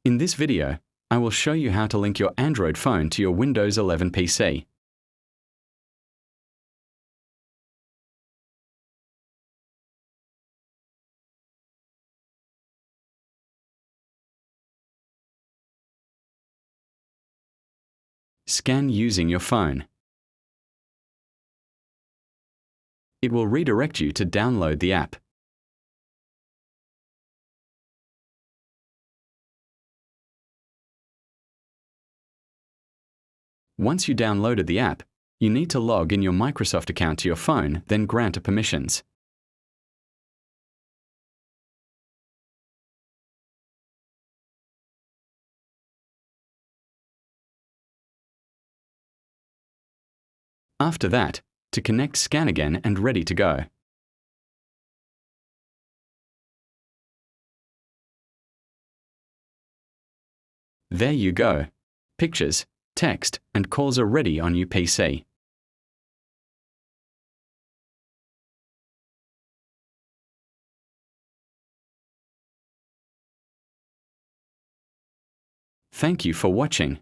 In this video, I will show you how to link your Android phone to your Windows 11 PC. Scan using your phone. It will redirect you to download the app. Once you downloaded the app, you need to log in your Microsoft account to your phone, then grant it permissions. After that, to connect, scan again and ready to go. There you go. Pictures, text, and calls are ready on your PC. Thank you for watching.